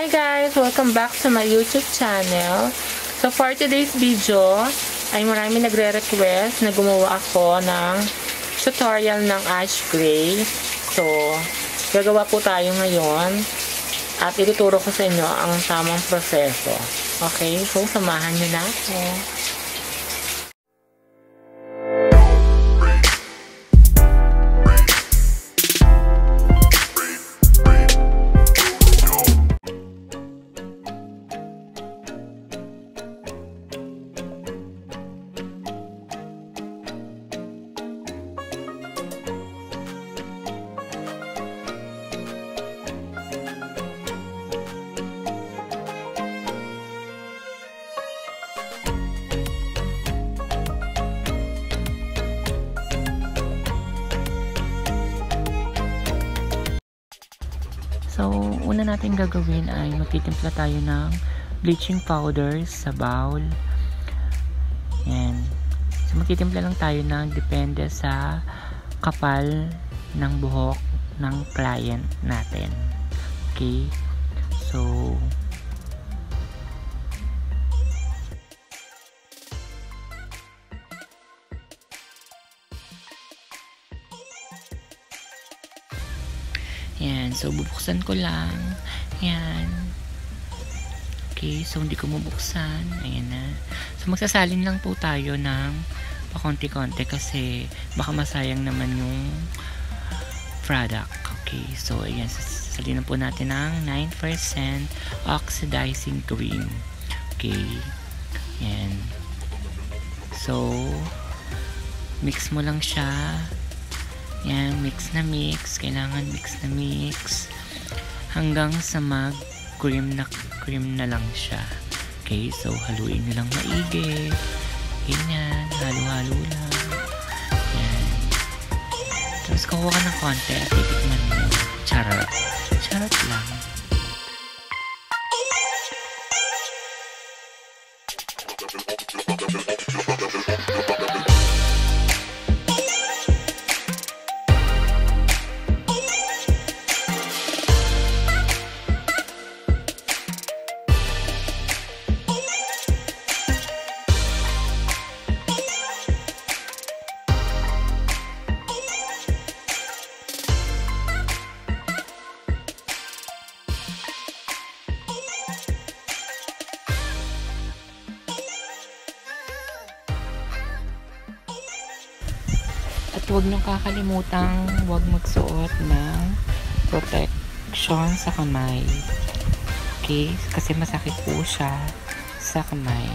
Hi guys! Welcome back to my YouTube channel. So for today's video, ay marami nagre-request na gumawa ako ng tutorial ng ash gray. So, gagawa po tayo ngayon at ituturo ko sa inyo ang tamang proseso. Okay? So, samahan nyo na ako. So, una natin gagawin ay magtitimpla tayo ng bleaching powder sa bowl. Yan. So, magtitimpla lang tayo ng depende sa kapal ng buhok ng client natin. Okay? So, yan. So, bubuksan ko lang. Yan. Okay. So, hindi ko mabuksan. Ayan na. So, magsasalin lang po tayo ng pakonti-konti kasi baka masayang naman yung product. Okay. So, ayan. Sasalin po natin ng 9% oxidizing cream. Okay. Yan. So, mix mo lang siya. Yan, mix na mix. Kailangan mix na mix. Hanggang sa mag-cream na lang siya. Okay, so haluin nyo lang maigi. Ganyan, halo-halo lang. Yan. Tapos kukuha ka ng konti at titikman mo. Charot. Charot lang. At huwag niyong kakalimutang huwag magsuot ng protection sa kamay. Okay? Kasi masakit po siya sa kamay.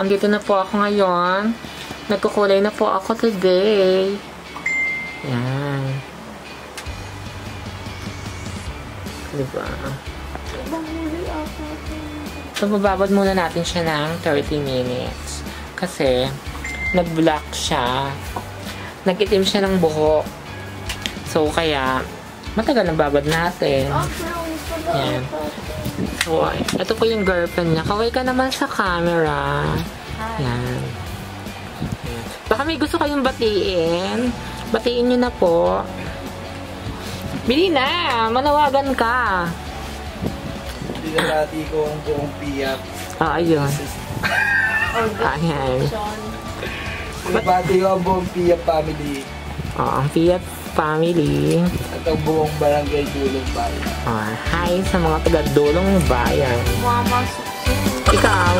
andito na po ako ngayon. Nagkukulay na po ako today. Yan. Diba? So, bababad muna natin siya ng 30 minutes. Kasi, nag-black siya. Nag-itim siya ng buhok. So, kaya, matagal nang babad natin. Yan. So, ito po yung girlfriend niya. Kaway ka naman sa camera. Yan. Baka may gusto kayong batiin. Batiin nyo na po. Bili na! Manawagan ka! Binalati ko ang buong piyak. Ayun. Ayan. Binalati ko ang buong piyak family. Ang piyak family. At ang buong barangay Dulong Bayan. Hi sa mga taga-Dulong Bayan. Mama, suksok. Ikaw?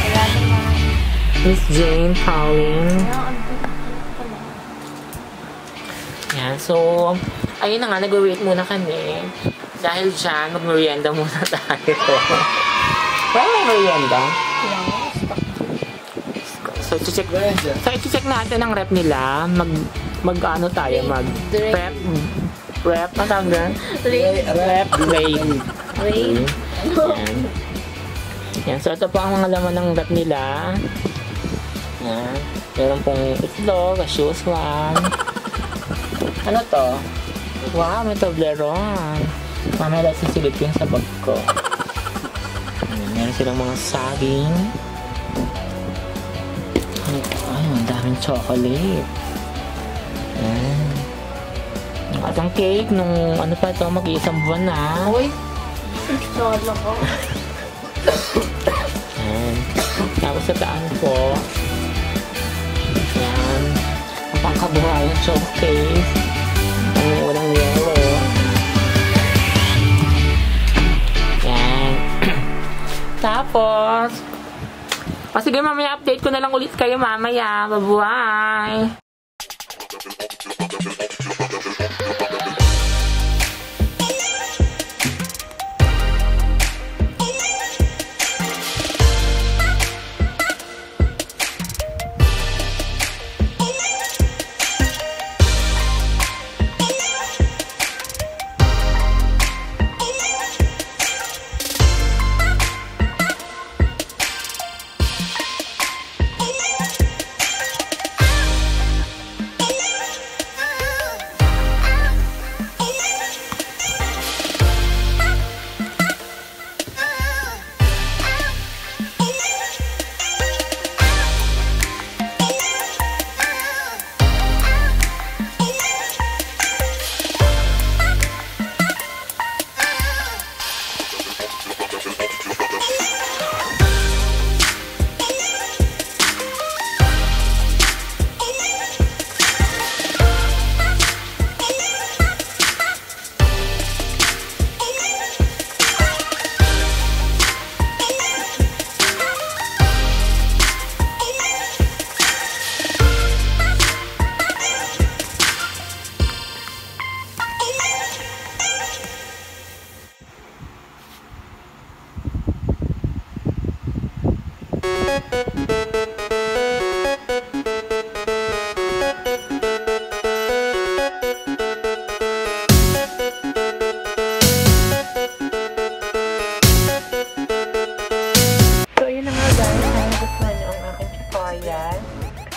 Kaya naman. Miss Jane, Pauline. Yan, so, ayun na nga, nag-wait muna kami. Dahil dyan, mag-merienda muna tayo. Wala may merienda? So, i-check natin ang rep nila. Mag-ano tayo, prep, ang tawag doon? Rep, rate. Yan. Yan, so ito po ang mga laman ng rep nila. Yan. Meron pong itlog, as usual. Ano to? Wow, may Toblerone. Mamaya lang sisilip yun sa bag ko. Meron silang mga saging. Ay, ang daming chocolate. Ayan. At ang cake, nung ano pa ito, mag-iisang buwan na. Uy, solo ko. Ayan. Tapos sa taan po. Ayan. Ang pangkabuhay ng showcase. Ang walang yellow. Ayan. Tapos, sige, mamaya update ko na lang ulit kayo mamaya. Bye-bye!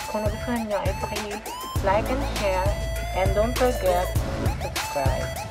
Kung nagustuhan nyo ay paki-like and share, and don't forget to subscribe.